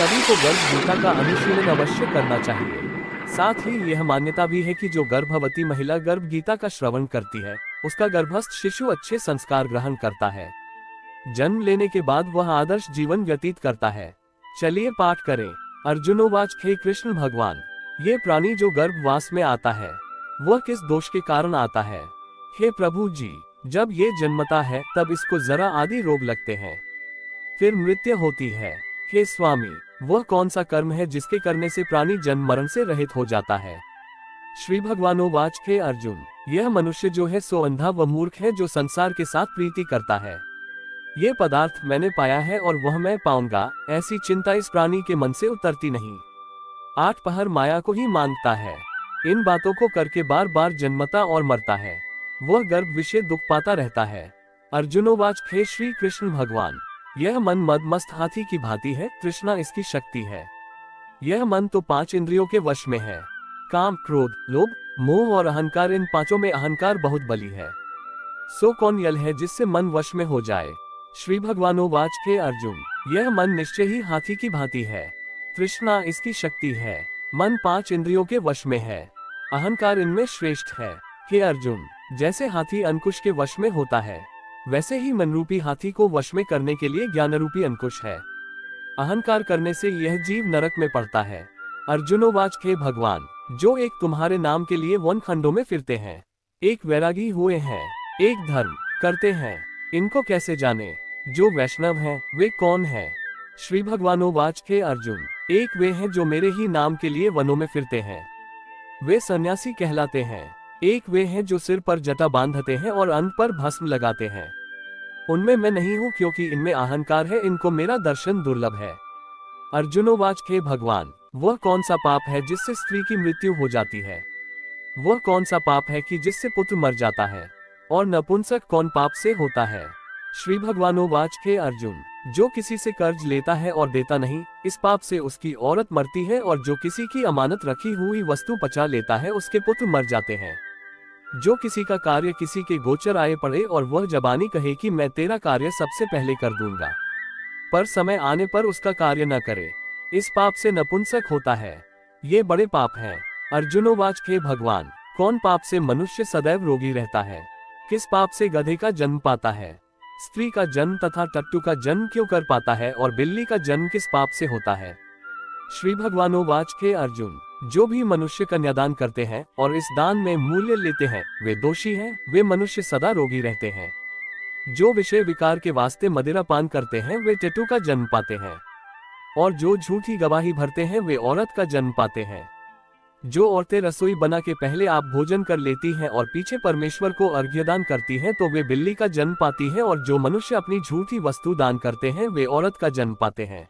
सभी को गर्भ गीता का अनुशीलन अवश्य करना चाहिए। साथ ही यह मान्यता भी है कि जो गर्भवती महिला गर्भ गीता का श्रवण करती है, उसका गर्भस्थ शिशु अच्छे संस्कार ग्रहण करता है। जन्म लेने के बाद वह आदर्श जीवन व्यतीत करता है। चलिए पाठ करें। अर्जुनोवाच, हे कृष्ण भगवान, ये प्राणी जो गर्भवास में आता है, वह किस दोष के कारण आता है? हे प्रभु जी, जब ये जन्मता है तब इसको जरा आदि रोग लगते हैं, फिर मृत्यु होती है। हे स्वामी, वह कौन सा कर्म है जिसके करने से प्राणी जन्म मरण से रहित हो जाता है? श्री भगवानोवाच, हे अर्जुन, यह मनुष्य जो है सो अंधा व मूर्ख है, जो संसार के साथ प्रीति करता है। ये पदार्थ मैंने पाया है और वह मैं पाऊंगा, ऐसी चिंता इस प्राणी के मन से उतरती नहीं। 8 पहर माया को ही मांगता है। इन बातों को करके बार बार जन्मता और मरता है। वह गर्भ विषय दुख पाता रहता है। अर्जुनोवाच, हे श्री कृष्ण भगवान, यह मन मदमस्त हाथी की भांति है, तृष्णा इसकी शक्ति है। यह मन तो 5 इंद्रियों के वश में है। काम, क्रोध, लोभ, मोह और अहंकार, इन पांचों में अहंकार बहुत बली है। सो कौन यल है जिससे मन वश में हो जाए? श्री भगवानोवाच, हे अर्जुन, यह मन निश्चय ही हाथी की भांति है, तृष्णा इसकी शक्ति है। मन 5 इंद्रियों के वश में है, अहंकार इनमें श्रेष्ठ है। हे अर्जुन, जैसे हाथी अंकुश के वश में होता है, वैसे ही मनरूपी हाथी को वश में करने के लिए ज्ञानरूपी अंकुश है। अहंकार करने से यह जीव नरक में पड़ता है। अर्जुनोवाच, हे भगवान, जो एक तुम्हारे नाम के लिए वन खंडों में फिरते हैं, एक वैरागी हुए हैं, एक धर्म करते हैं, इनको कैसे जाने? जो वैष्णव हैं, वे कौन हैं? श्री भगवानोवाच, हे अर्जुन, एक वे हैं जो मेरे ही नाम के लिए वनों में फिरते हैं, वे सन्यासी कहलाते हैं। एक वे हैं जो सिर पर जटा बांधते हैं और अंग पर भस्म लगाते हैं, उनमें मैं नहीं हूँ, क्योंकि इनमें अहंकार है, इनको मेरा दर्शन दुर्लभ है। अर्जुनोवाच, हे भगवान, वह कौन सा पाप है जिससे स्त्री की मृत्यु हो जाती है? वह कौन सा पाप है कि जिससे पुत्र मर जाता है? और नपुंसक कौन पाप से होता है? श्री भगवानोवाच, हे अर्जुन, जो किसी से कर्ज लेता है और देता नहीं, इस पाप से उसकी औरत मरती है, और जो किसी की अमानत रखी हुई वस्तु पचा लेता है, उसके पुत्र मर जाते हैं। जो किसी का कार्य किसी के गोचर आए पड़े और वह जबानी कहे कि मैं तेरा कार्य सबसे पहले कर दूंगा, पर समय आने पर उसका कार्य न करे, इस पाप से नपुंसक होता है। ये बड़े पाप हैं। अर्जुनोवाच, हे भगवान, कौन पाप से मनुष्य सदैव रोगी रहता है? किस पाप से गधे का जन्म पाता है? स्त्री का जन्म तथा टट्टू का जन्म क्यों कर पाता है, और बिल्ली का जन्म किस पाप से होता है? श्री भगवानोवाच, हे अर्जुन, जो भी मनुष्य कन्यादान करते हैं और इस दान में मूल्य लेते हैं, वे दोषी हैं, वे मनुष्य सदा रोगी रहते हैं। जो विषय विकार के वास्ते मदिरा पान करते हैं, वे टेटू का जन्म पाते हैं, और जो झूठी गवाही भरते हैं, वे औरत का जन्म पाते हैं। जो औरतें रसोई बना के पहले आप भोजन कर लेती हैं और पीछे परमेश्वर को अर्घ्यदान करती हैं, तो वे बिल्ली का जन्म पाती हैं, और जो मनुष्य अपनी झूठी वस्तु दान करते हैं, वे औरत का जन्म पाते हैं,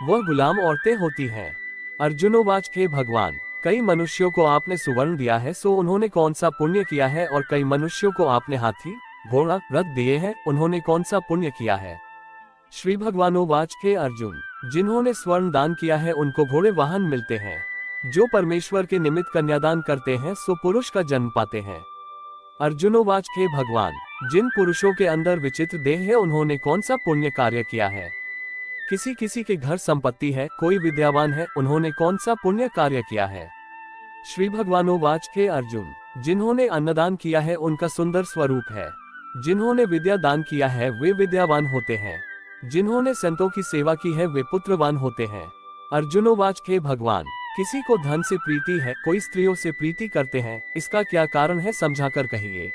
वह गुलाम औरतें होती हैं। अर्जुनोवाच, हे भगवान, कई मनुष्यों को आपने सुवर्ण दिया है, सो उन्होंने कौन सा पुण्य किया है? और कई मनुष्यों को आपने हाथी, घोड़ा, रथ दिए हैं, उन्होंने कौन सा पुण्य किया है? श्री भगवानोवाच, हे अर्जुन, जिन्होंने स्वर्ण दान किया है, उनको घोड़े वाहन मिलते हैं। जो परमेश्वर के निमित्त कन्यादान करते हैं, सो पुरुष का जन्म पाते हैं। अर्जुनोवाच, हे भगवान, जिन पुरुषों के अंदर विचित्र देह है, उन्होंने कौन सा पुण्य कार्य किया है? किसी किसी के घर संपत्ति है, कोई विद्यावान है, उन्होंने कौन सा पुण्य कार्य किया है? श्री भगवानोवाच, हे अर्जुन, जिन्होंने अन्नदान किया है, उनका सुंदर स्वरूप है। जिन्होंने विद्या दान किया है, वे विद्यावान होते हैं। जिन्होंने संतों की सेवा की है, वे पुत्रवान होते हैं। अर्जुनोवाच, हे भगवान, किसी को धन से प्रीति है, कोई स्त्रियों से प्रीति करते हैं, इसका क्या कारण है, समझाकर कहिए।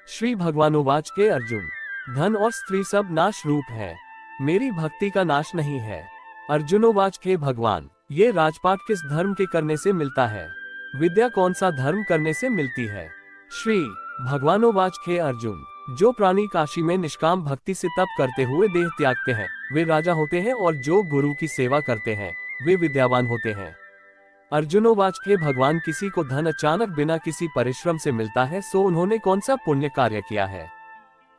श्री भगवानोवाच, हे अर्जुन, धन और स्त्री सब नाश रूप है, मेरी भक्ति का नाश नहीं है। अर्जुनोवाच, हे भगवान, ये राजपाट किस धर्म के करने से मिलता है? विद्या कौन सा धर्म करने से मिलती है? श्री भगवानोवाच, हे अर्जुन, जो प्राणी काशी में निष्काम भक्ति से तप करते हुए देह त्यागते हैं, वे राजा होते हैं, और जो गुरु की सेवा करते हैं, वे विद्यावान होते हैं। अर्जुनोवाच, हे भगवान, किसी को धन अचानक बिना किसी परिश्रम से मिलता है, सो उन्होंने कौन सा पुण्य कार्य किया है?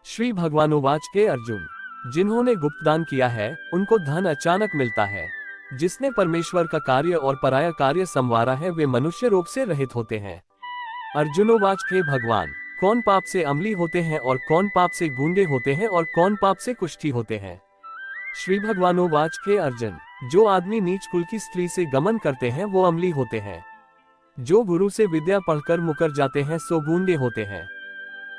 श्री भगवानोवाच, हे अर्जुन, जिन्होंने गुप्त दान किया है, उनको धन अचानक मिलता है। जिसने परमेश्वर का कार्य और पराया कार्य संवारा है, वे मनुष्य रोग से रहित होते हैं। अर्जुनोवाच, हे भगवान, कौन पाप से अम्ली होते हैं, और कौन पाप से गूंगे होते हैं, और कौन पाप से कुष्ठी होते हैं? श्री भगवानोवाच, हे अर्जुन, जो आदमी नीच कुल की स्त्री से गमन करते हैं वो अमली होते हैं। जो गुरु से विद्या पढ़कर मुकर जाते हैं सो गूंगे होते हैं।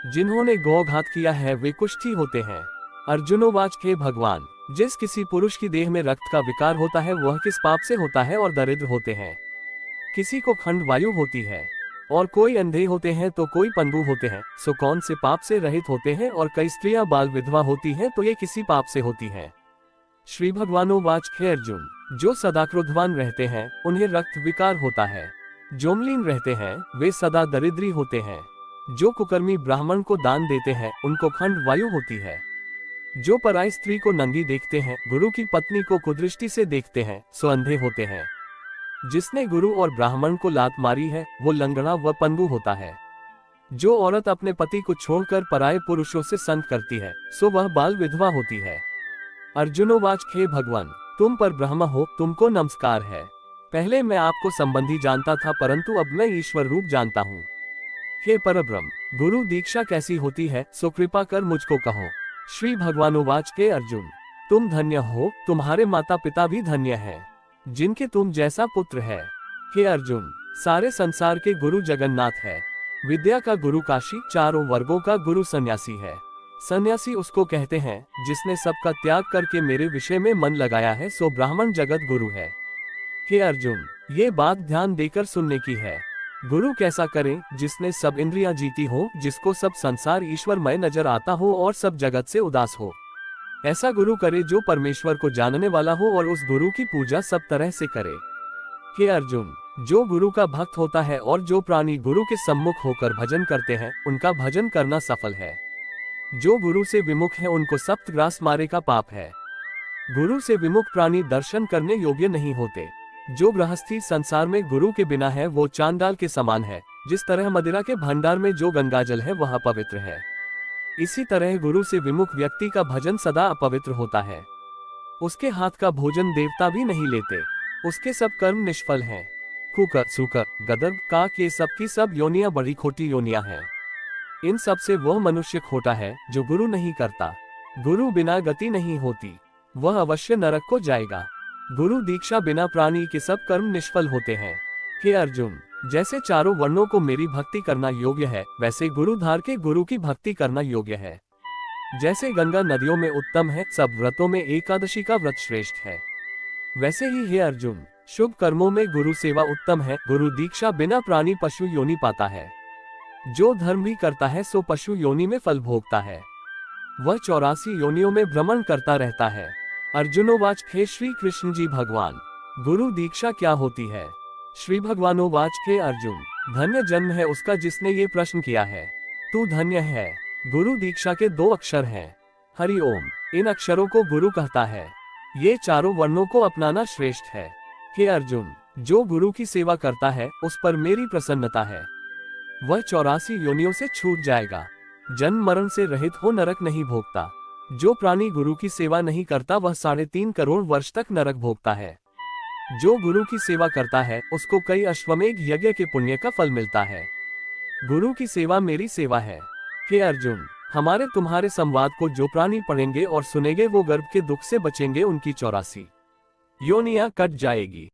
जिन्होंने गौघात किया है वे कुष्ठी होते हैं। अर्जुनोवाच, हे भगवान, जिस किसी पुरुष की देह में रक्त का विकार होता है वह किस पाप से होता है और दरिद्र होते हैं? किसी को खंड वायु होती है और कोई अंधे होते हैं तो कोई पंगु होते हैं, सो कौन से पाप से रहित होते हैं? और कई स्त्रियां बाल विधवा होती हैं तो ये किसी पाप से होती हैं? श्री भगवानोवाच, हे अर्जुन, जो सदा क्रोधवान रहते हैं उन्हें रक्त विकार होता है। जो मलिन रहते हैं वे सदा दरिद्री होते हैं। जो कुकर्मी ब्राह्मण को दान देते हैं उनको खंड वायु होती है। जो पराई स्त्री को नंगी देखते हैं, गुरु की पत्नी को कुदृष्टि से देखते हैं, सो अंधे होते हैं। जिसने गुरु और ब्राह्मण को लात मारी है वो लंगड़ा व पंगु होता है। जो औरत अपने पति को छोड़कर पराये पुरुषों से संग करती है सो वह बाल विधवा होती है। अर्जुनोवाच, हे भगवान, तुम पर ब्रह्म हो, तुमको नमस्कार है। पहले मैं आपको संबंधी जानता था परंतु अब मैं ईश्वर रूप जानता हूँ। हे परब्रह्म, गुरु दीक्षा कैसी होती है सो कृपा कर मुझको कहो। श्री भगवानोवाच, हे अर्जुन, तुम धन्य हो, तुम्हारे माता पिता भी धन्य हैं, जिनके तुम जैसा पुत्र है। हे अर्जुन, सारे संसार के गुरु जगन्नाथ है। विद्या का गुरु काशी, चारों वर्गों का गुरु सन्यासी है। सन्यासी उसको कहते हैं जिसने सबका त्याग करके मेरे विषय में मन लगाया है, सो ब्राह्मण जगत गुरु है। हे अर्जुन, ये बात ध्यान देकर सुनने की है। गुरु कैसा करें? जिसने सब इंद्रियां जीती हो, जिसको सब संसार ईश्वरमय नजर आता हो और सब जगत से उदास हो। ऐसा गुरु करे जो परमेश्वर को जानने वाला हो और उस गुरु की पूजा सब तरह से करे। हे अर्जुन, जो गुरु का भक्त होता है और जो प्राणी गुरु के सम्मुख होकर भजन करते हैं उनका भजन करना सफल है। जो गुरु से विमुख है उनको सप्तग्रास मारे का पाप है। गुरु से विमुख प्राणी दर्शन करने योग्य नहीं होते। जो गृहस्थी संसार में गुरु के बिना है वो चांडाल के समान है। जिस तरह मदिरा के भंडार में जो गंगाजल है वह पवित्र है, इसी तरह गुरु से विमुख व्यक्ति का भजन सदा अपवित्र होता है। उसके हाथ का भोजन देवता भी नहीं लेते। उसके सब कर्म निष्फल हैं। कुकर, सुकर, गदर्भ, काक, ये सब की सब योनियां बड़ी खोटी योनियां हैं। इन सब से वह मनुष्य खोटा है जो गुरु नहीं करता। गुरु बिना गति नहीं होती, वह अवश्य नरक को जाएगा। गुरु दीक्षा बिना प्राणी के सब कर्म निष्फल होते हैं। हे अर्जुन, जैसे चारों वर्णों को मेरी भक्ति करना योग्य है वैसे गुरुधार के गुरु की भक्ति करना योग्य है। जैसे गंगा नदियों में उत्तम है, सब व्रतों में एकादशी का व्रत श्रेष्ठ है, वैसे ही हे अर्जुन, शुभ कर्मों में गुरु सेवा उत्तम है। गुरु दीक्षा बिना प्राणी पशु योनि पाता है। जो धर्म भी करता है सो पशु योनि में फल भोगता है। वह 84 योनियों में भ्रमण करता रहता है। अर्जुनोवाच, हे श्री कृष्ण जी भगवान, गुरु दीक्षा क्या होती है? श्री भगवानोवाच, हे अर्जुन, धन्य जन्म है उसका जिसने ये प्रश्न किया है। तू धन्य है। गुरु दीक्षा के 2 अक्षर हैं, हरि ओम। इन अक्षरों को गुरु कहता है। ये चारों वर्णों को अपनाना श्रेष्ठ है। हे अर्जुन, जो गुरु की सेवा करता है उस पर मेरी प्रसन्नता है। वह 84 योनियों से छूट जाएगा, जन्म मरण से रहित हो नरक नहीं भोगता। जो प्राणी गुरु की सेवा नहीं करता वह 3.5 करोड़ वर्ष तक नरक भोगता है। जो गुरु की सेवा करता है उसको कई अश्वमेघ यज्ञ के पुण्य का फल मिलता है। गुरु की सेवा मेरी सेवा है। हे अर्जुन, हमारे तुम्हारे संवाद को जो प्राणी पढ़ेंगे और सुनेंगे वो गर्भ के दुख से बचेंगे, उनकी 84 योनियां कट जाएगी।